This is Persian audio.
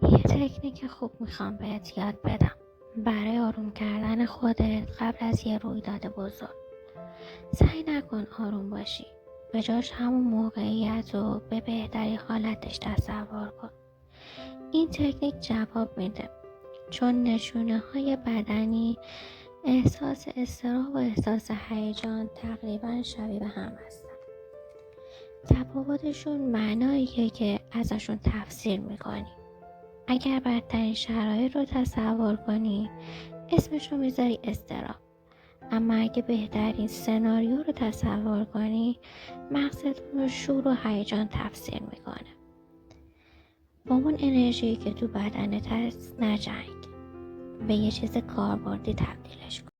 یه تکنیک خوب میخوام بهت یاد بدم برای آروم کردن خودت قبل از یه رویداد بزرگ. سعی نکن آروم باشی، به جاش همون موقعیت رو به بهترین حالتش تصور کن. این تکنیک جواب میده، چون نشونه های بدنی، احساس اضطراب و احساس هیجان تقریبا شبیه به هم هستن. تفاوتشون معناییه که ازشون تفسیر میکنی. اگر بدترین شرایط رو تصور کنی، اسمش رو میذاری اضطراب. اما اگه بهترین سناریو رو تصور کنی، مغزتون رو شور و هیجان تفسیر میکنه. با اون انرژی که تو بدنت هست نجنگ، به یه چیز کاربردی تبدیلش کن.